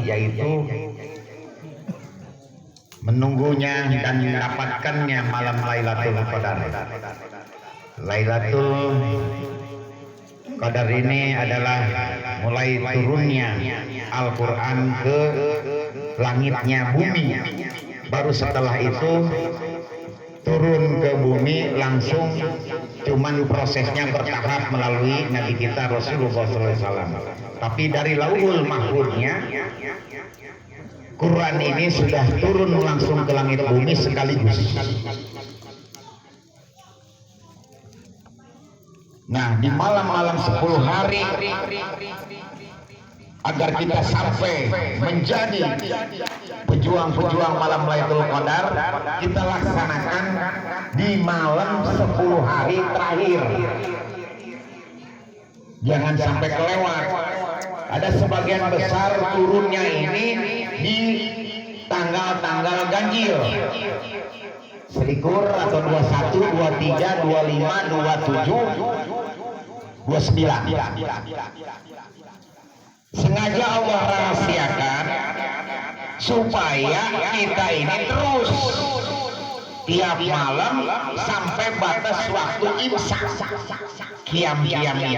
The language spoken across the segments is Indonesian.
yaitu menunggunya dan mendapatkannya malam Lailatul Qadar. Lailatul Qadar ini adalah mulai turunnya Al-Quran ke langitnya bumi. Baru setelah itu turun ke bumi langsung, cuman prosesnya bertahap melalui Nabi kita Rasulullah SAW. Tapi dari Lauhul Mahfuznya, Quran ini sudah turun langsung ke langit bumi sekaligus. Nah, di malam-malam 10 hari agar kita sampai menjadi pejuang-pejuang malam Lailatul Qadar, kita laksanakan di malam 10 hari terakhir. Jangan sampai kelewat. Ada sebagian besar turunnya ini di tanggal-tanggal ganjil. Selikur atau 21, 23, 25, 27, 29. Sengaja Allah rahasiakan supaya kita ini terus tiap malam sampai batas waktu imsak, qiyam ini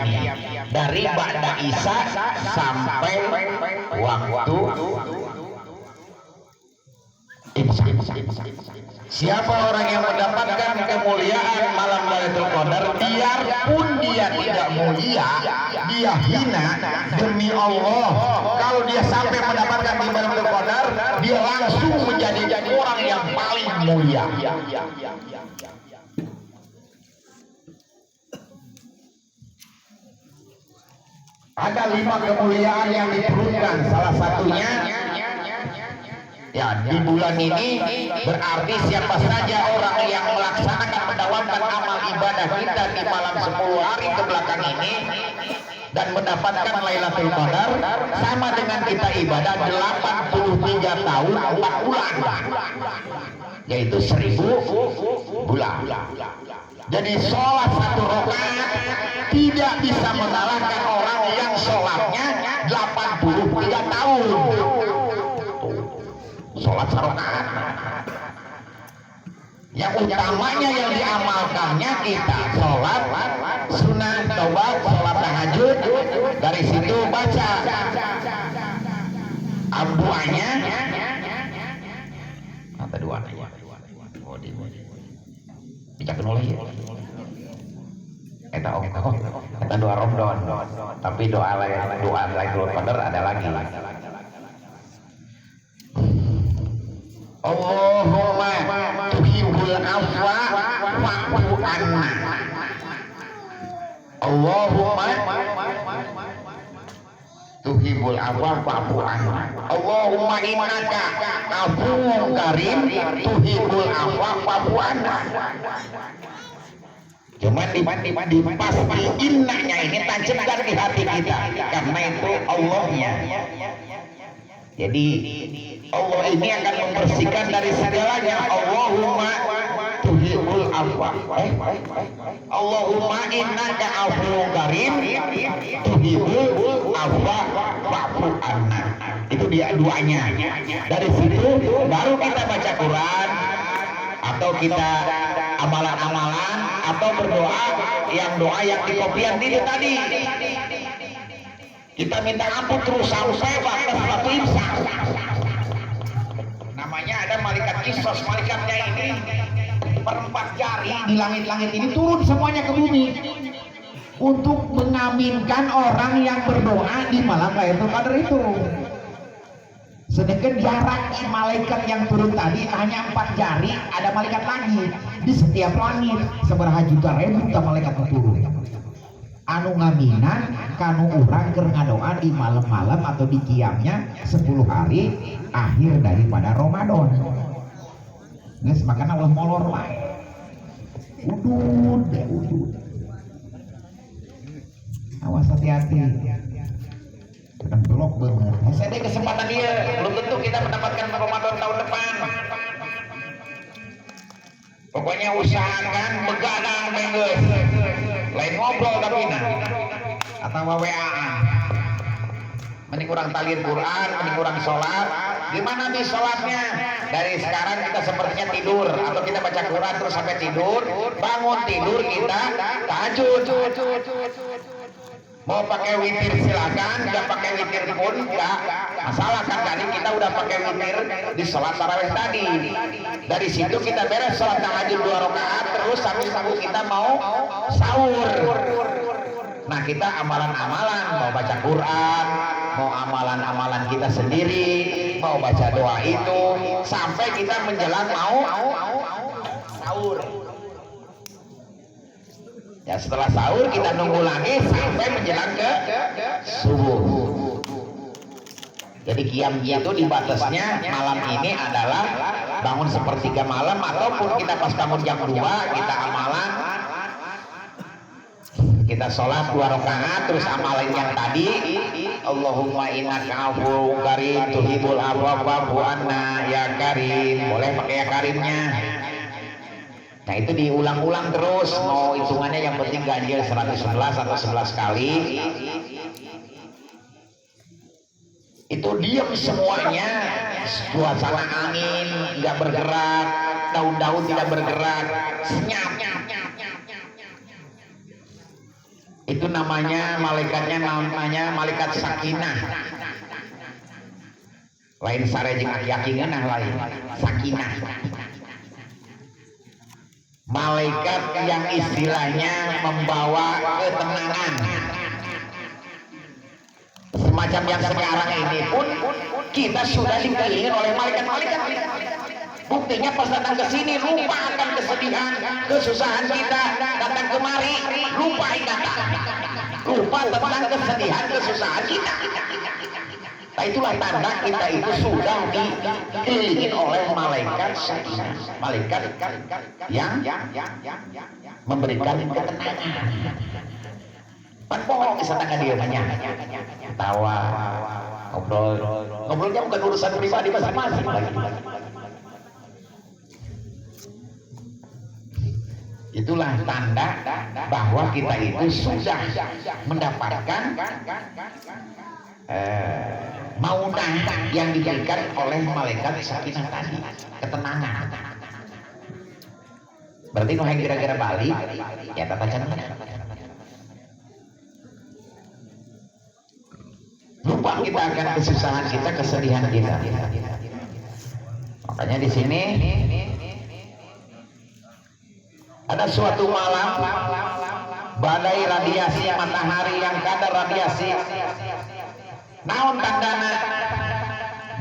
dari ba'da isya sampai waktu imsak. Siapa orang yang mendapatkan kemuliaan malam Lailatul Qadar, biarpun dia tidak mulia, dia hina, demi Allah, kalau dia sampai mendapatkan di malam Lailatul Qadar, dia langsung menjadi orang yang paling mulia. Ada 5 kemuliaan yang diturunkan, salah satunya ya di bulan ini berarti siapa saja orang yang melaksanakan mendawamkan amal ibadah kita di malam 10 hari ke belakang ini dan mendapatkan Lailatul Qadar, sama dengan kita ibadah 83 tahun 4 bulan, yaitu 1000 bulan. Jadi sholat 1 rakaat tidak bisa mengalahkan orang yang sholatnya 83 tahun. Sholat 1 rakaat. Yang utamanya yang diamalkannya kita sholat sunnah, taubat, sholat tahajud. Dari situ baca doanya. Apa doanya? Bicara oleh kita doa Ramadan, tapi doa Lailatul Qadar ada lagi. Allahumma tuhibbul afwa fa'fu anna. Allahumma tuhibbul afwa fa'fu anna. Allahumma innaka afuwwun karim tuhibbul afwa fa'fu anna. Cuma pasti innanya ini tancapkan di hati kita, karena itu Allahnya. Jadi Allah ini akan membersihkan dari segalanya. Allahumma tuhibbul afwa. Allahumma innaka afuwwun karim tuhibbul afwa fa'fu anna. Itu dia doanya. Dari situ baru kita baca Quran atau kita amalan-amalan atau berdoa yang doa yang dikopian diri tadi. Kita minta ampun terus sampai batas waktu imsak. Namanya ada malaikat kisos. Malaikatnya ini per4 jari di langit-langit ini turun semuanya ke bumi untuk mengaminkan orang yang berdoa di malam Lailatul Qadar itu. Sedangkan jarak malaikat yang turun tadi hanya 4 jari, ada malaikat lagi di setiap langit. Seberapa juta ribu malaikat turun. Anu ngaminan kanu urang keur ngadoa di malam-malam atau di qiyamnya 10 hari akhir daripada Ramadan. Geus makana Allah molor wae. Udud. Awas hati-hati. Kan blok banget. Masih ada kesempatan dia. Belum tentu kita mendapatkan Ramadan tahun depan. Pokoknya usahakan begadang menggeus. Lain ngobrol tapi atau WA-an. mending kurang talin Quran, mending kurang sholat. Gimana nih sholatnya? Dari sekarang kita sepertinya tidur atau kita baca Quran terus sampai tidur, bangun tidur kita tahajud. Mau pakai witir silakan, nggak pakai witir pun nggak masalah kan. Tadi kita udah pakai witir di sholat tarawih tadi. Dari situ kita beres sholat tahajud 2 rakaat terus sambil kita mau sahur. Nah kita amalan-amalan, mau baca Quran, mau amalan-amalan kita sendiri, mau baca doa itu sampai kita menjelang mau sahur. Ya setelah sahur kita nunggu lagi sampai menjelang ke subuh. Jadi qiyam itu di batasnya malam ini adalah bangun sepertiga malam ataupun kita pas bangun jam 2 kita amalan. Kita sholat 2 rakaat terus amalan yang tadi Allahumma innaka afuwwun karim tuhibbul afwa fa'fu anna ya karim. Boleh pakai ya karimnya. Nah itu diulang-ulang terus, mau hitungannya yang penting ganjil 111 atau 11 kali. Itu diam semuanya, suasana angin nggak bergerak, daun-daun tidak bergerak, senyap. Itu namanya malaikatnya malaikat sakinah. Lain sarejeng aki-aki ngeunah lain sakinah. Malaikat yang istilahnya membawa ketenangan. Semacam yang sekarang ini pun kita sudah dikelilingi oleh malaikat-malaikat. Buktinya pas datang ke sini lupa akan kesedihan, kesusahan kita, datang kemari lupa ingatan, lupa tentang kesedihan, kesusahan kita. Nah itulah tanda kita itu sudah dikelilingi oleh malaikat sakinah, malaikat yang memberikan ketenangan. Pan bohong bisa tangga dia banyak, tawa, ngobrolnya bukan urusan pribadi masing-masing lagi. Itulah tanda bahwa kita itu sudah mendapatkan maunah yang diberikan oleh malaikat sakinah tadi, ketenangan. Berarti nu kira-kira balik ya tata cara. Lupa kita akan kesusahan kita, kesedihan kita. Makanya di sini ada suatu malam badai radiasi matahari yang kadar radiasi. Naon tandana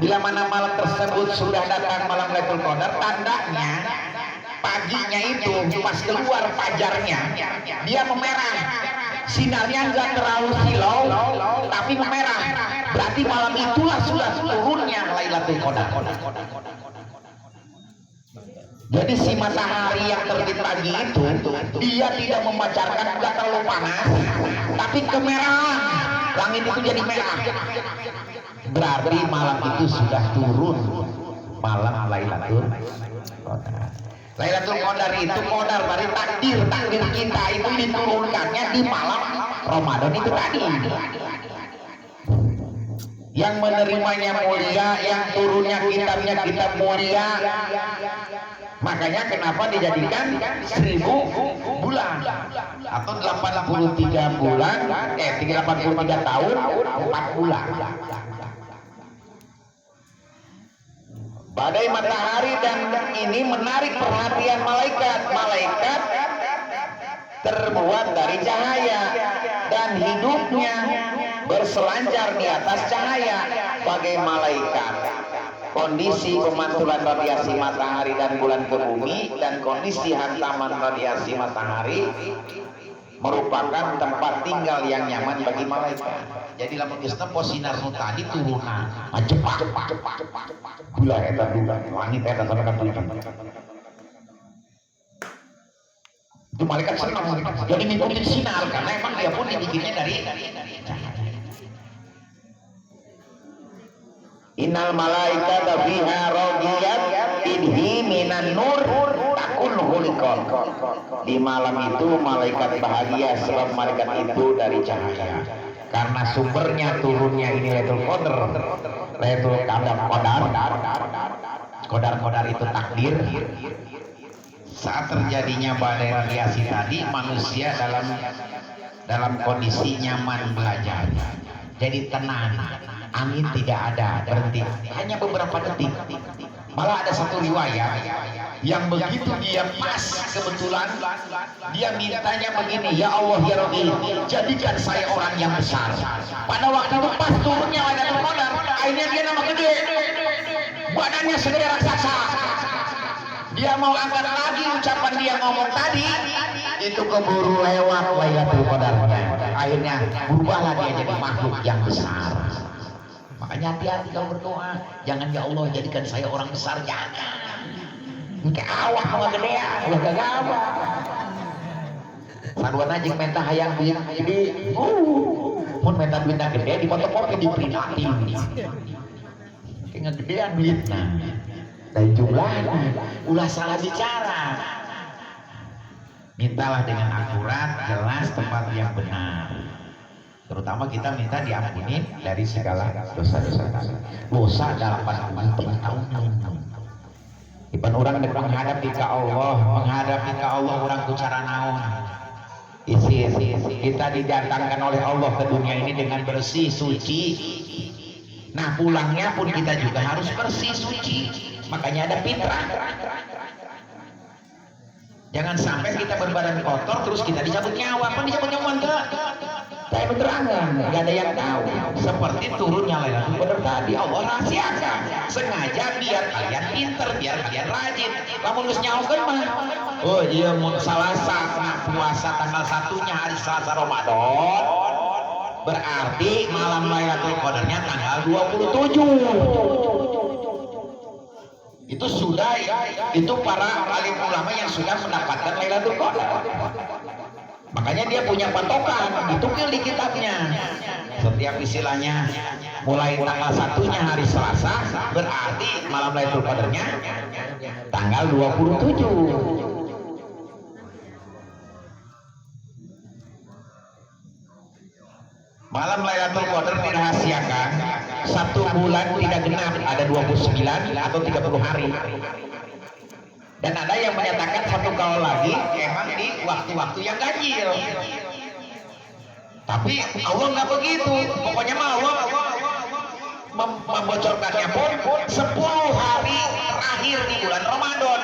bila mana malam tersebut sudah datang malam Lailatul Qadar, tandanya paginya itu pas keluar fajarnya dia memerah, sinarnya enggak terlalu silau tapi memerah, berarti malam itulah sudah turunnya Lailatul Qadar. Jadi si matahari yang terbit pagi itu dia tidak memancarkan, enggak terlalu panas tapi kemerahan, langit itu jadi merah, berarti malam itu sudah turun malam Lailatul Qadar. Lailatul Qadar itu qadar dari takdir kita itu diturunkannya di malam Ramadan itu tadi. Yang menerimanya mulia, yang turunnya kitabnya kitab mulia. Makanya kenapa dijadikan 1000 bulan atau 83 bulan 83 tahun 4 bulan. Badai matahari dan ini menarik perhatian malaikat. Malaikat terbuat dari cahaya dan hidupnya berselancar di atas cahaya. Bagai malaikat, kondisi pemantulan radiasi matahari dan bulan ke bumi dan kondisi hantaman radiasi matahari merupakan tempat tinggal yang nyaman bagi malaikat. Jadi lamun geus nempo sinar nu tadi turunan cepat gula eta duga langit eta sampai ka tujuan. Itu malaikat senang, jadi ngikutin sinar karena emang dia pun dibikinnya dari Innal malaikata fiha radiyat idhi minan nur takun hulikon. Di malam itu malaikat bahagia sebab malaikat itu dari cahaya. karena sumbernya turunnya ini Lailatul Qadar, Lailatul Qadar itu takdir. Saat terjadinya badai radiasi tadi, manusia dalam kondisi nyaman belajar, jadi tenang, angin tidak ada, berhenti hanya beberapa detik. Malah ada satu riwayat yang begitu dia pas kebetulan dia mintanya begini, ya Allah ya Rabbi, jadikan saya orang yang besar. Pada waktu itu pas turunnya Lailatul Qadar, akhirnya dia nama gede, badannya segede raksasa. Dia mau angkat lagi ucapan dia ngomong tadi, itu keburu lewat Lailatul Qadarnya. Akhirnya berubahlah dia jadi makhluk yang besar. Makanya hati-hati kalau berdoa, jangan ya Allah jadikan saya orang besar, jangan. Engke awak mau gedean, ulah gagabah. Saruan aja minta hayang duit gede, mun minta duitnya gede di fotokopi diperingati. Kayak ngegedean duitnya. Dan jumlahnya ulah salah bicara. Mintalah dengan akurat, jelas, tempat yang benar. Terutama kita minta diampuni dari segala dosa-dosa. Dosa 80 tahun. Ipan orang dek menghadap ke Allah, orang ku cara naon. Isi kita didatangkan oleh Allah ke dunia ini dengan bersih, suci. Nah pulangnya pun kita juga harus bersih, suci. Makanya ada fitrah. Jangan sampai kita berbadan kotor terus kita dicabut nyawa. Apa dicabut nyawa enggak? Saya benerangan, nggak ada yang tahu. Seperti turunnya Lailatul Qadar tadi, Allah rahasiakan sengaja biar kalian pinter, biar kalian rajin. Kamu harus nyawakan mah. Oh iya, mau Selasa, puasa tanggal 1-nya hari Selasa Ramadan. Berarti malam Lailatul Qadarnya tanggal 27. Itu sudah, itu para alim ulama yang sudah mendapatkan Lailatul Qadar. Makanya dia punya patokan, ditukil di kitabnya. Setiap istilahnya mulai tanggal 1-nya hari Selasa, berarti malam Lailatul Qadarnya tanggal 27. Malam Lailatul Qadar dirahasiakan 1 bulan tidak genap, ada 29 atau 30 hari. Dan ada yang menyatakan 1 kaul lagi emang di waktu-waktu yang ganjil. Tapi Allah nggak begitu. Pokoknya mah Allah membocorkannya pun 10 hari terakhir di bulan Ramadan.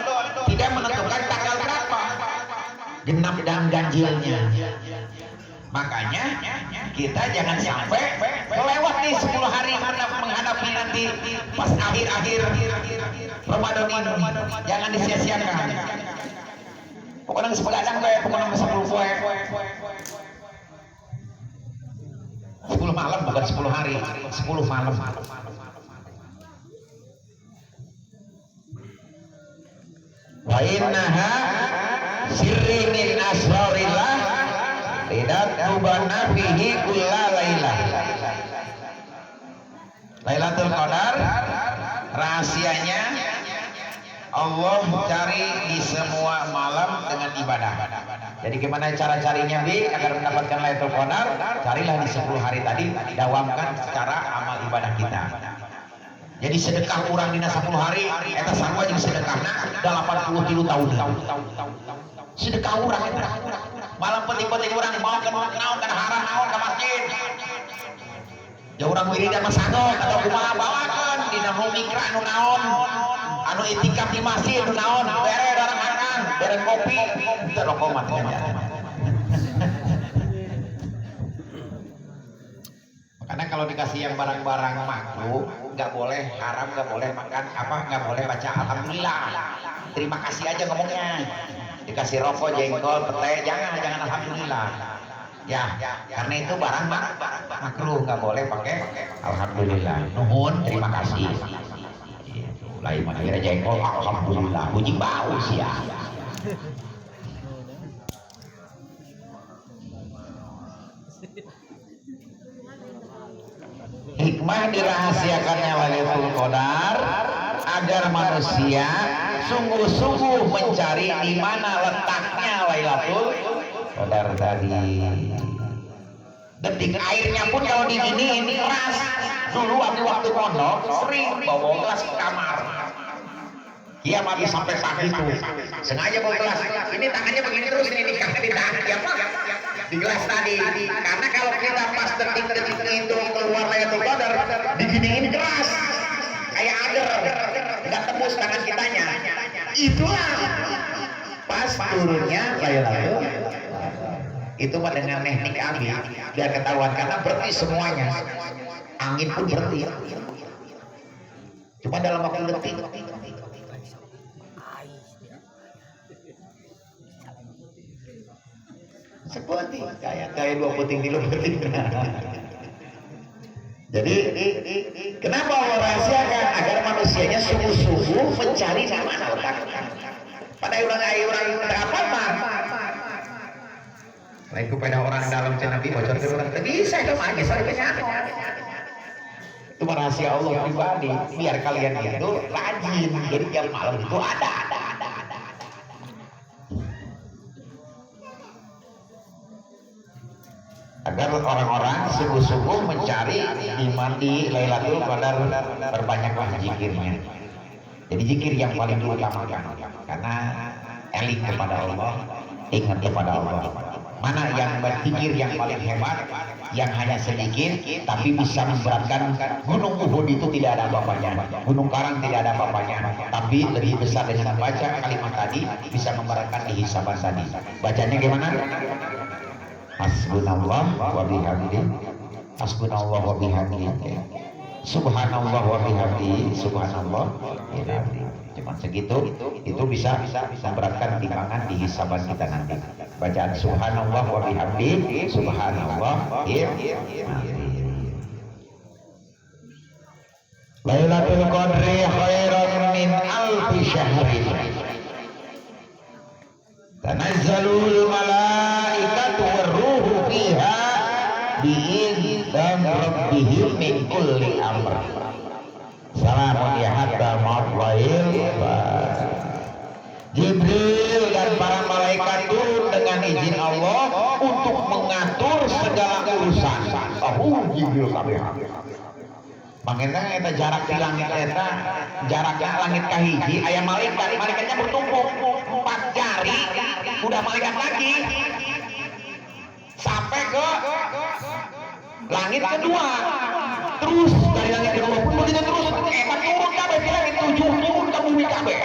Tidak menentukan tanggal berapa genap dan ganjilnya. Makanya kita jangan sampai melewat nih 10 hari menghadapi nanti pas akhir-akhir Ramadan ini. Jangan disia-siakan. Pokoknya sepegadang gue, pokoknya 10 gue. 10 malam bukan 10 hari, 10 malam. Wa innaha sirri min asrarillah tidak tubana fihi kulla lailah. Lailatul Qadar rahasianya Allah cari di semua malam dengan ibadah. Jadi gimana cara carinya Bi agar mendapatkan Lailatul Qadar? Carilah di 10 hari tadi, dawamkan secara amal ibadah kita. Jadi sedekah kurang dina 10 hari, eta sarua jeung sedekahna 83 tahun. Sedekah urang eta. Malam penting-penting orang mau ke naon kana harah naon ka masjid. Ya urang wiridan mah sagok atau kumaha bawakeun dina mikra anu naon. Anu itikaf di masjid anu naon bere darang makan, bere kopi, teu rokok mah teh. Karena kalau dikasih yang barang-barang makruh, nggak boleh haram, nggak boleh makan apa, nggak boleh baca alhamdulillah. Terima kasih aja ngomongnya. Dikasih rokok, jengkol, pete, jangan alhamdulillah. Ya, karena itu barang makruh, nggak boleh pakai alhamdulillah. Nuhun, terima kasih. Lain mana jengkol, alhamdulillah, puji bau sih ya. Hikmah dirahasiakannya Lailatul Qadar agar manusia sungguh-sungguh mencari di mana letaknya Lailatul Qadar tadi. Detik airnya pun kalau diginiin keras. Dulu waktu pondok sering bawa gelas ke kamar. Iya mati sampai sakit tuh. Sengaja bawa gelas. Ini tangannya begini terus ini di tangan ya Pak. Di gelas tadi. Karena kalau kita pas detik-detik itu keluar Lailatul Qadar, diginiin keras. Kayak agar nggak tembus tangan kitanya. Itulah pas turunnya Lailatul Qadar. Itu mah dengan teknik abi biar ketahuan karena berhenti semuanya. Angin pun berhenti. Cuma dalam waktu detik. Seperti kayak 2 puting di lumpur. Jadi kenapa Allah rahasiakan agar manusianya sungguh-sungguh mencari mana otak. Pada orang apa mah? Lain kepada orang dalam Nabi bocor ke orang bisa itu mah saya penyakit. Itu rahasia Allah pribadi biar kalian itu rajin jadi tiap malam itu ada. Agar orang-orang sungguh-sungguh mencari iman di Lailatul Qadar, perbanyaklah zikirnya. Jadi zikir yang paling diutamakan karena eling kepada Allah, ingat kepada Allah. Mana yang berzikir yang paling hebat, yang hanya sedikit tapi bisa memberatkan gunung Uhud itu tidak ada apa-apanya, gunung Karang tidak ada apa-apanya, tapi lebih besar dengan membaca kalimat tadi bisa memberatkan di hisaban tadi. Bacanya gimana? Hasbunallah wa bihamdi, hasbunallah wa bihamdi, subhanallah wa bihamdi, subhanallah. Cuma segitu, itu bisa memberatkan timbangan di hisaban kita nanti. Bacaan subhanallah wa bihamdi, subhanallah. Lailatul Qadri khairan min alfi syahrin. Tanazzalul malaikatu warruhu fiha bi'idzni rabbihim min kulli amr. Salamun ya hatta matla'il. Jibril dan para malaikat turun dengan izin Allah untuk mengatur segala urusan. Jibril kabeh. Mangena eta jarak di langit eta, jaraknya langit kahiji aya malaikatnya bertumpuk 4 jari, udah malaikat lagi sampai ke langit kedua. Terus dari langit kedua pun begitu terus eta turun kabeh di langit 7 turun ke bumi kabeh.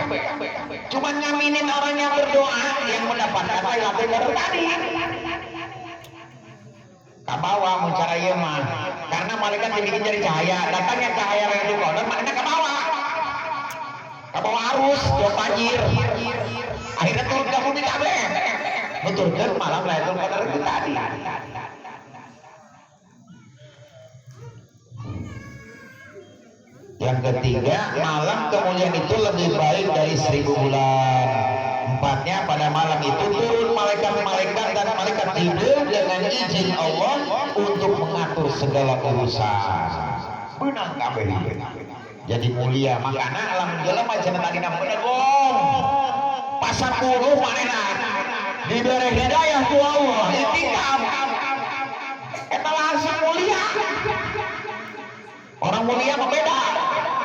Cuman nyaminin orang yang berdoa yang mendapatkan Lailatul Qadar tadi. Kabawa mencara ieu mah karena malaikat dibikin jadi cahaya, datangnya cahaya Lailatul Qadar malaikat kabawa arus do banjir akhirnya turun ke bumi kabeh nuturkeun malam Lailatul Qadar itu tadi. Yang ketiga, malam kemuliaan itu lebih baik dari 1000 bulan. Empatnya, pada malam itu turun malaikat-malaikat dan malaikat Jibril dengan izin Allah untuk mengatur segala urusan. Benang kabeh. Jadi mulia. Makanya alam jelema cenah tadi bener gong. Pasang puluh manehna diberi hidayah ku Allah, itikaf. Eta langsung mulia. Orang mulia berbeda.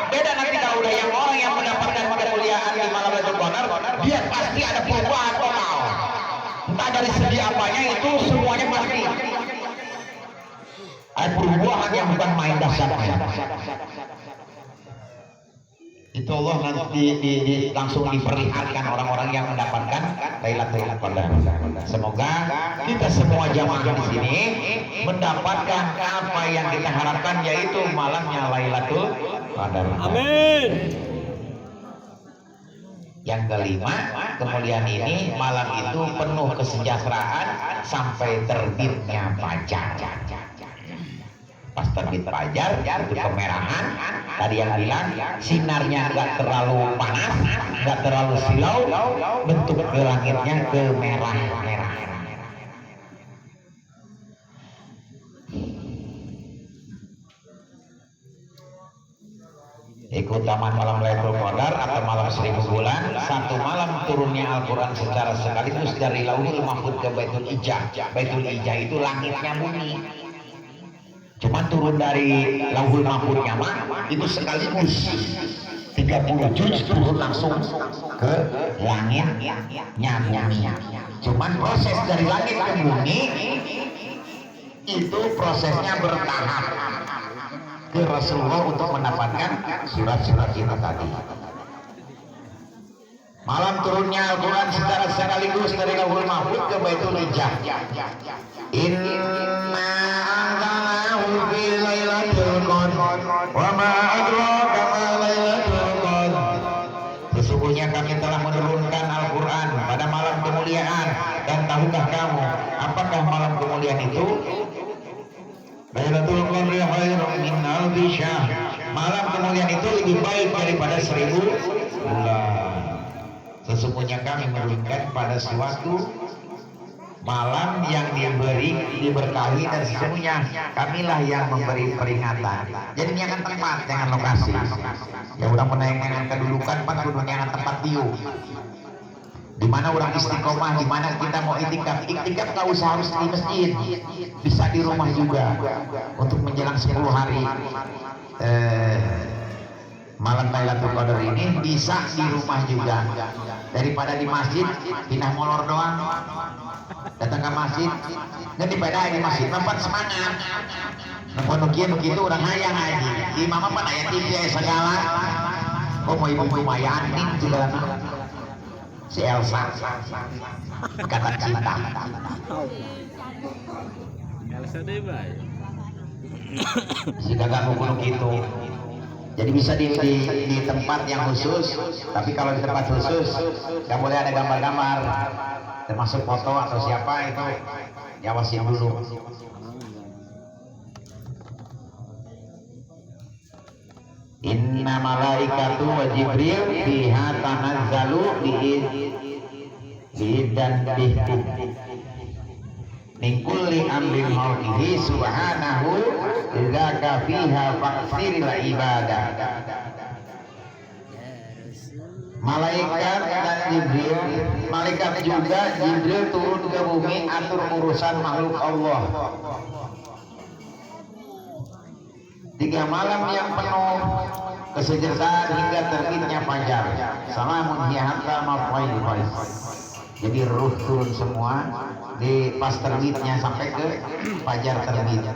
Beda nanti kalau udah yang orang yang mendapatkan kemuliaan di malam Lailatul Qadar, dia pasti ada perubahan total. Entah dari segi apanya itu semuanya pasti. Ada perubahan yang bukan main dahsyatnya. Itu Allah nanti langsung diperlihatkan orang-orang yang mendapatkan Lailatul Qadar. Semoga kita semua jamaah di sini mendapatkan apa yang kita harapkan, yaitu malamnya Lailatul Qadar. Amin. Yang kelima, kemuliaan ini malam itu penuh kesejahteraan sampai terbitnya fajar. Pas terbit fajar itu kemerahan, tadi yang bilang sinarnya nggak terlalu panas, nggak terlalu silau, bentuk ke langitnya kemerah-merah. Keutamaan malam Lailatul Qadar atau malam 1000 bulan, satu malam turunnya Al-Quran secara sekaligus dari Lauhul Mahfuz ke Baitul Izzah. Baitul Izzah itu langitnya bunyi. Cuma turun dari Lauhul Mahfuznya mah itu sekaligus 30 juz turun langsung ke langitnya bumi. Cuman proses dari langit ke bumi itu prosesnya bertahap ke Rasulullah untuk mendapatkan surat-surat itu tadi. Malam turunnya Al-Quran secara sekaligus dari Lauhul Mahfuz ke Baitul Izzah. Inna anzalnahu fi lailatul qadr wa ma adraka ma lailatul qadr. Sesungguhnya kami telah menurunkan Al-Quran pada malam kemuliaan, dan tahukah kamu apakah malam kemuliaan itu? Lailatul Qadri khairun min alfi syahr. Malam kemuliaan itu lebih baik daripada 1000 bulan. Sesungguhnya kami menurunkan pada suatu malam yang diberkahi, dan sesungguhnya kamilah yang memberi peringatan. Jadi jangan tempat, jangan lokasi. Ya udah menayangkan kedudukan pan kudu jangan tempat tiu. Di mana orang istiqomah, di mana kita mau iktikaf. Iktikaf nggak usah harus di masjid, bisa di rumah juga untuk menjelang 10 hari. Malam Lailatul Qadar ini bisa di rumah juga, daripada di masjid pindah molor doang, datang ke masjid nggak dipeda di masjid tempat semangat nukian itu orang hayang aja di mama pan ayat TV segala. Oh mau ibu Maya Anin juga si Elsa kata cinta Elsa deh bay si gagak gunung gitu. Jadi bisa di tempat yang khusus, tapi kalau di tempat khusus nggak boleh ada gambar-gambar, termasuk foto atau siapa itu diawasin dulu. Inna malaikatu wa Jibril biha tanazzalu dan bihku min kulli amrin mauqihi subhanahu dzaka fiha faqsiril ibadah. Malaikat dan Jibril, malaikat juga Jibril turun ke bumi atur urusan makhluk Allah. 3 malam yang penuh kesejahteraan hingga terbitnya fajar. Salamun hiya hatta matla'il fajr. Jadi ruh turun semua di pas terbitnya sampai ke fajar terbit.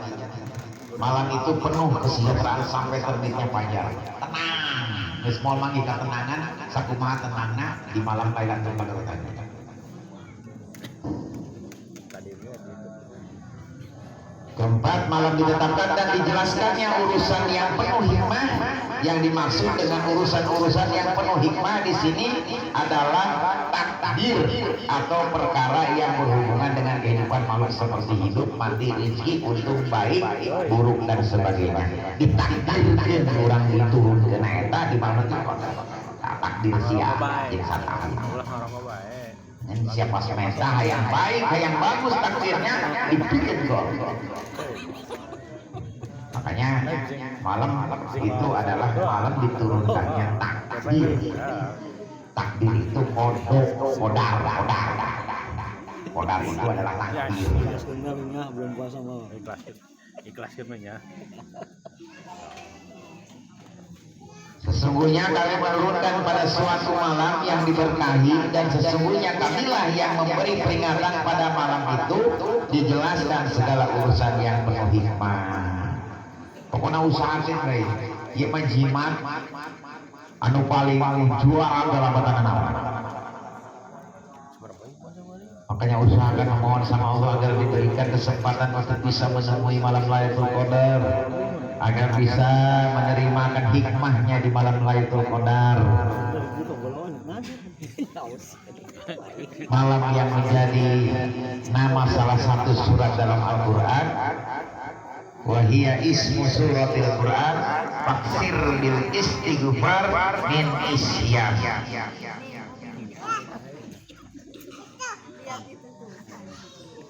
Malam itu penuh kesejahteraan sampai terbitnya fajar. Tenang, geus moal manggi ketenangan, sakumaha tenangna di malam Lailatul Qadar tadi. Keempat, malam ditetapkan dan dijelaskannya urusan yang penuh hikmah. Yang dimaksud dengan urusan-urusan yang penuh hikmah di sini adalah takdir atau perkara yang berhubungan dengan kehidupan makhluk seperti hidup, mati, rezeki, untung, baik, buruk dan sebagainya. Ditakdirkan orang diturunkeun eta di mana itu takdir siapa jeung satahun. Siapa semesta yang baik, yang bagus takdirnya dibikin kok. Makanya malam itu adalah malam diturunkannya takdir. Takdir itu kodar itu adalah takdir. Belum puasa mau ikhlas ya. Sesungguhnya kami menurunkan pada suatu malam yang diberkahi, dan sesungguhnya kamilah yang memberi peringatan pada malam itu, dijelaskan segala urusan yang penuh hikmah. Pokoknya usahakan guys, ieu mah jimat anu paling juara dalam batanan awan. Makanya usahakan memohon sama Allah agar diberikan kesempatan untuk bisa menemui malam Lailatul Qadar, agar bisa menerimakan hikmahnya di malam Lailatul Qadar. Malam yang menjadi nama salah satu surat dalam Al-Quran. Wahia ismu suratil Quran faksir bil istighfar min isyam.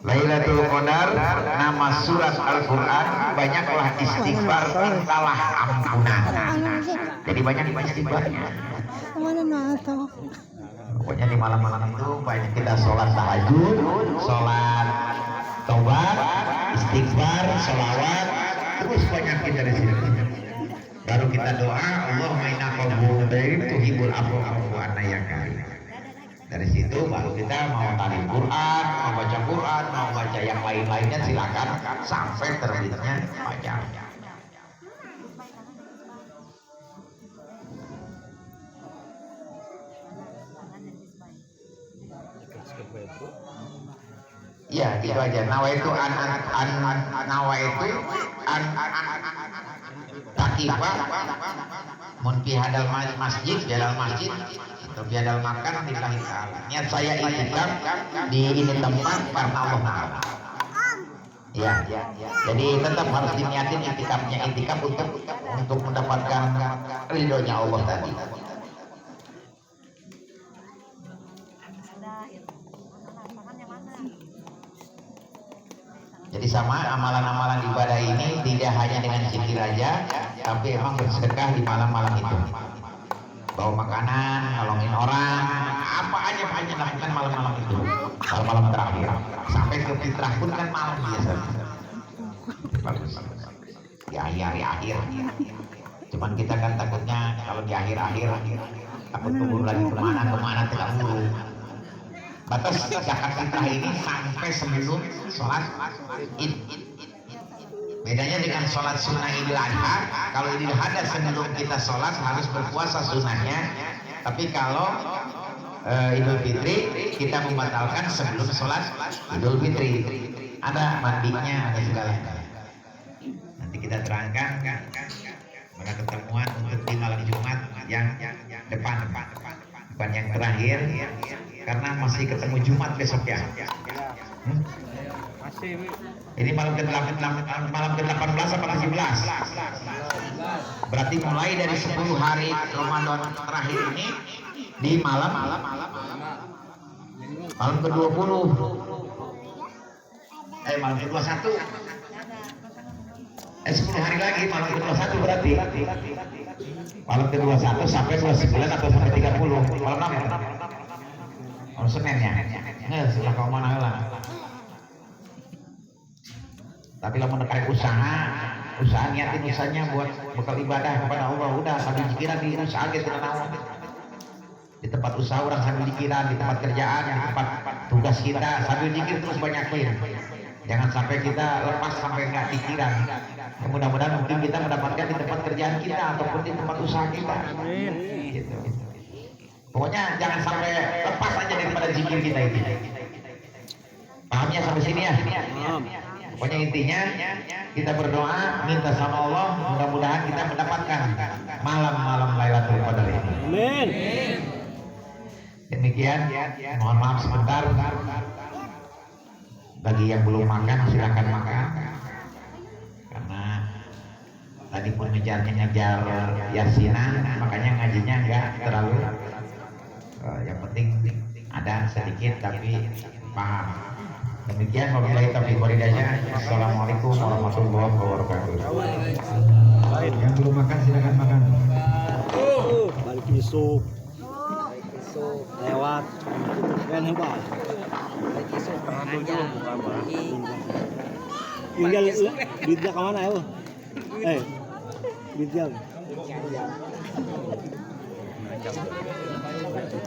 Lailatul Qadar nama surat Al-Quran, banyaklah istighfar, mintalah ampunan. Jadi banyak istighfarnya. Pokoknya di malam-malam itu banyak kita sholat tahajud, sholat taubat, istighfar, sholawat, terus banyakin dari sini. Baru kita doa, Allahumma inna qabudain tuhibul afu anna ya karim. Dari situ baru kita mau talim Quran, mau baca Quran, mau baca yang lain-lainnya silakan sampai terbitnya fajar. Ya, itu aja. Nawaitu takifa mun fi hadal masjid jalal masjid atau fi hadal makan lillahi ta'ala. Niat saya itikaf di ini tempat karena Allah Ta'ala. Ya, jadi tetap harus diniatin itikaf untuk mendapatkan ridhonya Allah tadi. Jadi sama amalan-amalan ibadah ini tidak hanya dengan zikir aja, tapi emang bersedekah di malam-malam itu. Bawa makanan, nolongin orang, apa aja lakukan malam-malam itu, malam-malam terakhir. Sampai ke fitrah pun kan malam biasa. Bagus. Di akhir. Cuman kita kan takutnya kalau di akhir takut kubur lagi kemana tidak mulu. Batas zakat fitrah ini sampai sebelum sholat id. Bedanya dengan sholat sunnah Idul Adha, kalau Idul Adha sebelum kita sholat harus berpuasa sunnahnya, tapi kalau Idul Fitri kita membatalkan sebelum sholat Idul Fitri. Ada mandinya, ada segalanya. Nanti kita terangkan pada ketemuan untuk di malam Jumat yang depan yang terakhir, karena masih ketemu Jumat besok ya. Masih. Ini malam ke-18 apa 17? Berarti mulai dari 10 hari Ramadan terakhir ini di malam ke-20. Malam ke-21. 10 hari lagi malam ke-21 berarti. Malam ke-21 sampai 29 atau sampai 30. Malam apa? Malam Senin ya. Setelah kau mana lah. Tapi kalau menekan usaha niatin usahanya buat bekal ibadah kepada Allah, udah sambil pikiran di usaha gitu kan. Di tempat usaha orang sambil pikiran, di tempat kerjaan, di tempat tugas kita sambil zikir terus banyakin. Jangan sampai kita lepas sampai nggak pikiran. Mudah-mudahan mungkin kita mendapatkan di tempat kerjaan kita ataupun di tempat usaha kita. Gitu. Pokoknya jangan sampai lepas aja daripada zikir kita ini. Pahamnya sampai sini ya? Pokoknya intinya kita berdoa minta sama Allah, mudah-mudahan kita mendapatkan malam-malam Lailatul Qadar ini. Amin. Demikian, mohon maaf sebentar. Bagi yang belum makan silakan makan. Karena tadi pun ngejar yasinan, makanya ngajinya enggak terlalu. Yang penting ada sedikit tapi paham. Demikian wabillahi taufiq wal hidayah. Assalamualaikum warahmatullahi wabarakatuh. Yang belum makan silakan makan. Balik besok. Lewat. Kan hebat. Tinggal duitnya kemana ya? Duitnya.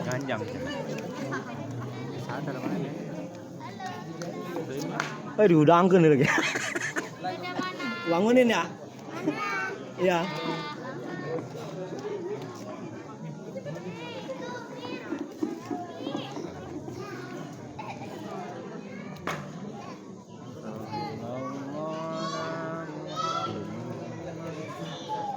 Ganjang. Sadar mana? Diudangkan lagi. Bangunin ya? Iya.